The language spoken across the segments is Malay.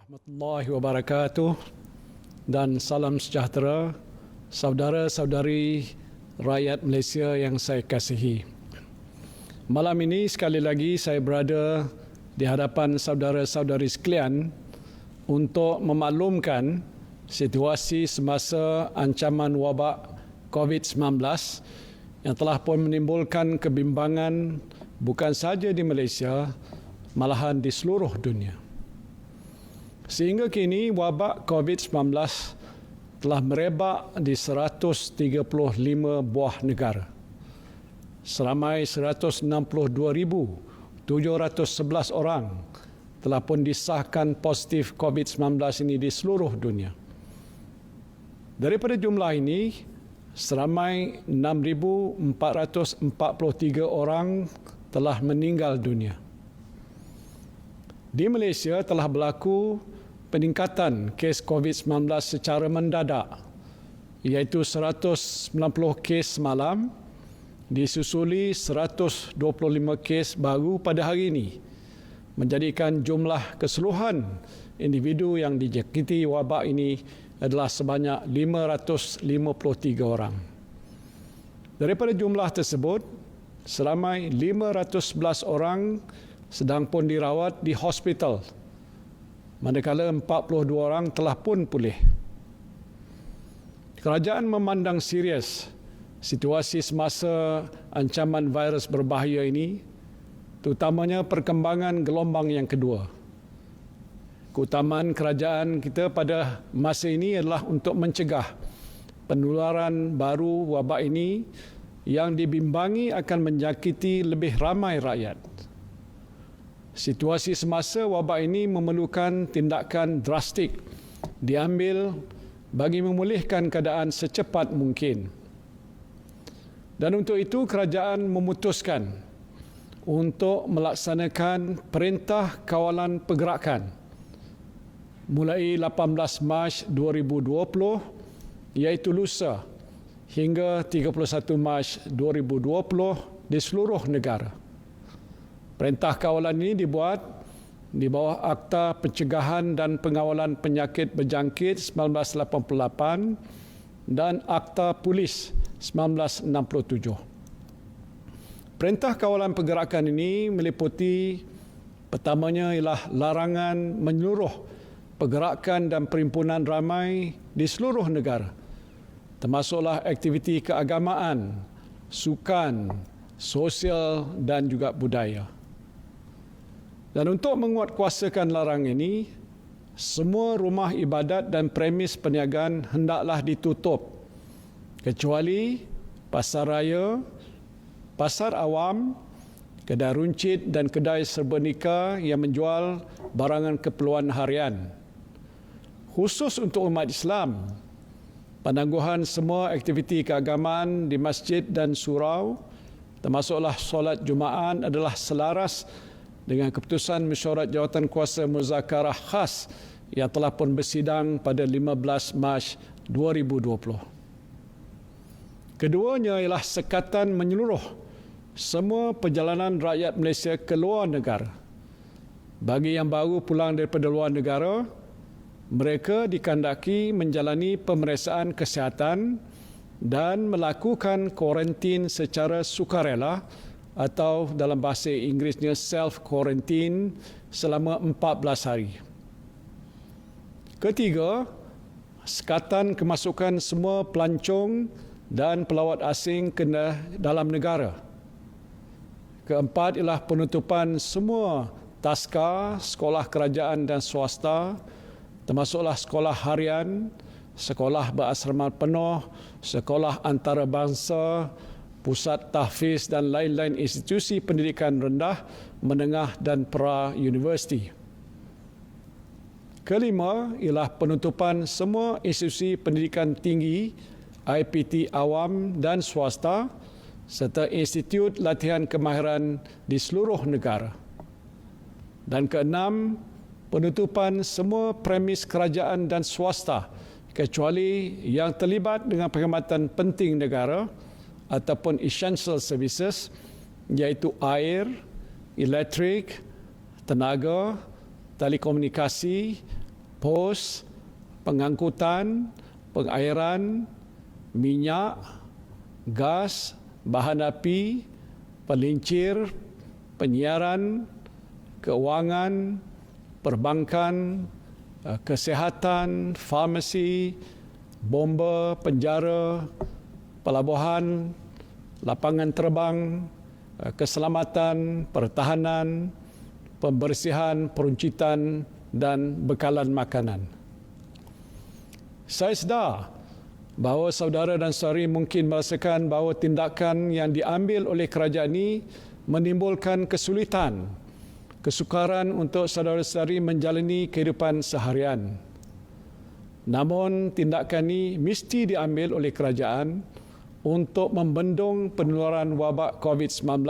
warahmatullahi wabarakatuh dan salam sejahtera saudara-saudari rakyat Malaysia yang saya kasihi. Malam ini sekali lagi saya berada di hadapan saudara-saudari sekalian untuk memaklumkan situasi semasa ancaman wabak COVID-19 yang telah pun menimbulkan kebimbangan bukan sahaja di Malaysia, malahan di seluruh dunia. Sehingga kini wabak COVID-19 telah merebak di 135 buah negara. Seramai 162,711 orang telah pun disahkan positif COVID-19 ini di seluruh dunia. Daripada jumlah ini, seramai 6,443 orang telah meninggal dunia. Di Malaysia telah berlaku peningkatan kes COVID-19 secara mendadak, iaitu 190 kes semalam, disusuli 125 kes baru pada hari ini, menjadikan jumlah keseluruhan individu yang dijangkiti wabak ini adalah sebanyak 553 orang. Daripada jumlah tersebut, seramai 511 orang sedang pun dirawat di hospital, manakala 42 orang telah pun pulih. Kerajaan memandang serius situasi semasa ancaman virus berbahaya ini, terutamanya perkembangan gelombang yang kedua. Keutamaan kerajaan kita pada masa ini adalah untuk mencegah penularan baru wabak ini yang dibimbangi akan menjangkiti lebih ramai rakyat. Situasi semasa wabak ini memerlukan tindakan drastik diambil bagi memulihkan keadaan secepat mungkin. Dan untuk itu kerajaan memutuskan untuk melaksanakan Perintah Kawalan Pergerakan mulai 18 Mac 2020 iaitu lusa hingga 31 Mac 2020 di seluruh negara. Perintah kawalan ini dibuat di bawah Akta Pencegahan dan Pengawalan Penyakit Berjangkit 1988 dan Akta Polis 1967. Perintah Kawalan Pergerakan ini meliputi pertamanya ialah larangan menyeluruh pergerakan dan perhimpunan ramai di seluruh negara, termasuklah aktiviti keagamaan, sukan, sosial dan juga budaya. Dan untuk menguatkuasakan larangan ini, semua rumah ibadat dan premis perniagaan hendaklah ditutup, kecuali pasar raya, pasar awam, kedai runcit dan kedai serba nika yang menjual barangan keperluan harian. Khusus untuk umat Islam, penangguhan semua aktiviti keagamaan di masjid dan surau, termasuklah solat Jumaat adalah selaras dengan keputusan Mesyuarat Jawatankuasa Muzakarah Khas yang telah pun bersidang pada 15 Mac 2020. Keduanya ialah sekatan menyeluruh semua perjalanan rakyat Malaysia ke luar negara. Bagi yang baru pulang daripada luar negara, mereka dikandaki menjalani pemeriksaan kesihatan dan melakukan kuarantin secara sukarela atau dalam bahasa Inggerisnya self-quarantine selama 14 hari. Ketiga, sekatan kemasukan semua pelancong dan pelawat asing ke dalam negara. Keempat ialah penutupan semua taska, sekolah kerajaan dan swasta, termasuklah sekolah harian, sekolah berasrama penuh, sekolah antarabangsa, pusat tahfiz dan lain-lain institusi pendidikan rendah, menengah dan pra-universiti. Kelima ialah penutupan semua institusi pendidikan tinggi, IPT awam dan swasta, serta institut latihan kemahiran di seluruh negara. Dan keenam, penutupan semua premis kerajaan dan swasta, kecuali yang terlibat dengan perkhidmatan penting negara ataupun essential services, iaitu air, elektrik, tenaga, telekomunikasi, pos, pengangkutan, pengairan, minyak, gas, bahan api, pelincir, penyiaran, keuangan, perbankan, kesihatan, farmasi, bomba, penjara, pelabuhan, lapangan terbang, keselamatan, pertahanan, pembersihan, peruncitan dan bekalan makanan. Saya sedar bahawa saudara dan saudari mungkin merasakan bahawa tindakan yang diambil oleh kerajaan ini menimbulkan kesulitan, kesukaran untuk saudara-saudari menjalani kehidupan seharian. Namun tindakan ini mesti diambil oleh kerajaan untuk membendung penularan wabak COVID-19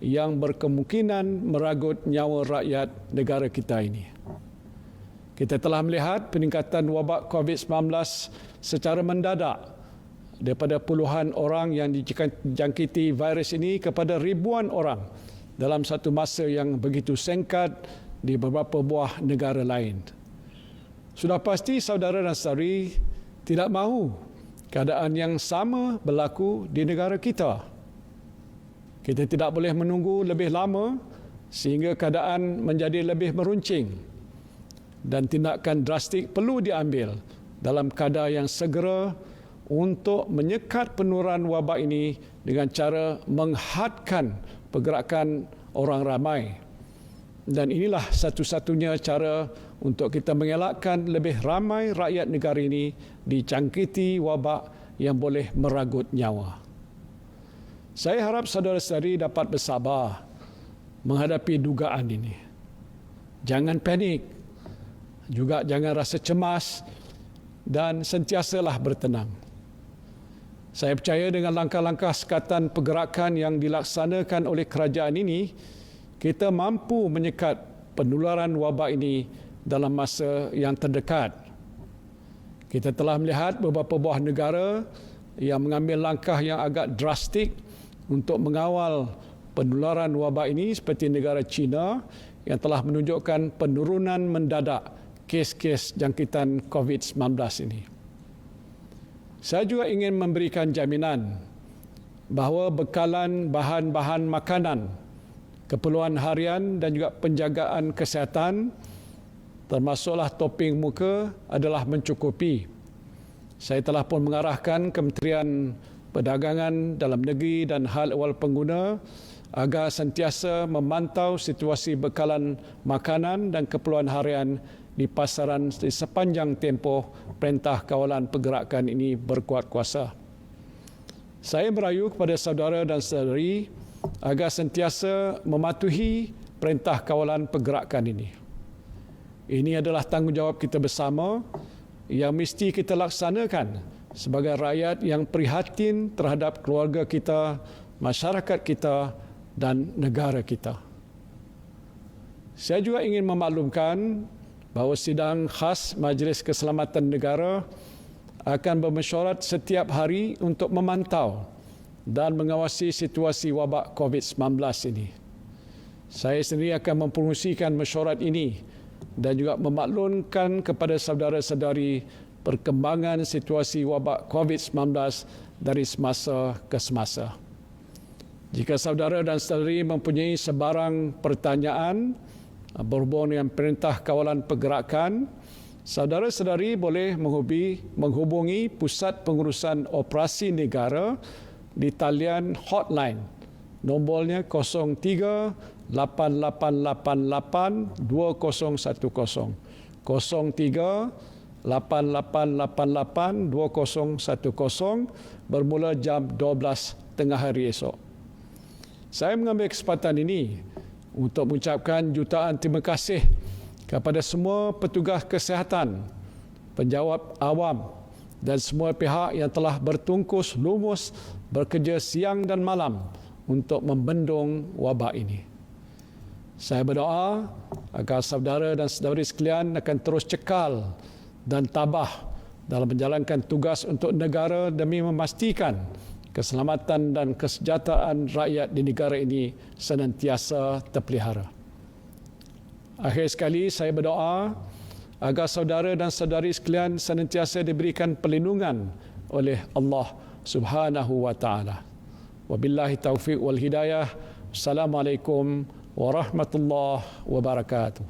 yang berkemungkinan meragut nyawa rakyat negara kita ini. Kita telah melihat peningkatan wabak COVID-19 secara mendadak daripada puluhan orang yang dijangkiti virus ini kepada ribuan orang dalam satu masa yang begitu singkat di beberapa buah negara lain. Sudah pasti saudara dan saudari tidak mahu keadaan yang sama berlaku di negara kita. Kita tidak boleh menunggu lebih lama sehingga keadaan menjadi lebih meruncing dan tindakan drastik perlu diambil dalam kadar yang segera untuk menyekat penularan wabak ini dengan cara menghadkan pergerakan orang ramai. Dan inilah satu-satunya cara untuk kita mengelakkan lebih ramai rakyat negara ini dijangkiti wabak yang boleh meragut nyawa. Saya harap saudara-saudari dapat bersabar menghadapi dugaan ini. Jangan panik, juga jangan rasa cemas dan sentiasalah bertenang. Saya percaya dengan langkah-langkah sekatan pergerakan yang dilaksanakan oleh kerajaan ini, kita mampu menyekat penularan wabak ini dalam masa yang terdekat. Kita telah melihat beberapa buah negara yang mengambil langkah yang agak drastik untuk mengawal penularan wabak ini seperti negara China yang telah menunjukkan penurunan mendadak kes-kes jangkitan COVID-19 ini. Saya juga ingin memberikan jaminan bahawa bekalan bahan-bahan makanan, keperluan harian dan juga penjagaan kesihatan termasuklah topeng muka adalah mencukupi. Saya telah pun mengarahkan Kementerian Perdagangan Dalam Negeri dan Hal Ehwal Pengguna agar sentiasa memantau situasi bekalan makanan dan keperluan harian di pasaran di sepanjang tempoh Perintah Kawalan Pergerakan ini berkuat kuasa. Saya merayu kepada saudara dan saudari agar sentiasa mematuhi Perintah Kawalan Pergerakan ini. Ini adalah tanggungjawab kita bersama yang mesti kita laksanakan sebagai rakyat yang prihatin terhadap keluarga kita, masyarakat kita dan negara kita. Saya juga ingin memaklumkan bahawa sidang khas Majlis Keselamatan Negara akan bermesyuarat setiap hari untuk memantau dan mengawasi situasi wabak COVID-19 ini. Saya sendiri akan mempromosikan mesyuarat ini dan juga memaklumkan kepada saudara-saudari perkembangan situasi wabak COVID-19 dari semasa ke semasa. Jika saudara dan saudari mempunyai sebarang pertanyaan berhubung dengan Perintah Kawalan Pergerakan, saudara-saudari boleh menghubungi Pusat Pengurusan Operasi Negara di talian hotline. Nombornya 03-8888-2010. 03-8888-2010 bermula jam 12 tengah hari esok. Saya mengambil kesempatan ini untuk mengucapkan jutaan terima kasih kepada semua petugas kesihatan, penjawat awam dan semua pihak yang telah bertungkus lumus bekerja siang dan malam untuk membendung wabak ini. Saya berdoa agar saudara dan saudari sekalian akan terus cekal dan tabah dalam menjalankan tugas untuk negara demi memastikan keselamatan dan kesejahteraan rakyat di negara ini senantiasa terpelihara. Akhir sekali, saya berdoa agar saudara dan saudari sekalian senantiasa diberikan perlindungan oleh Allah Subhanahu wa taala. Wabillahi taufiq wal hidayah. Assalamualaikum warahmatullahi wabarakatuh.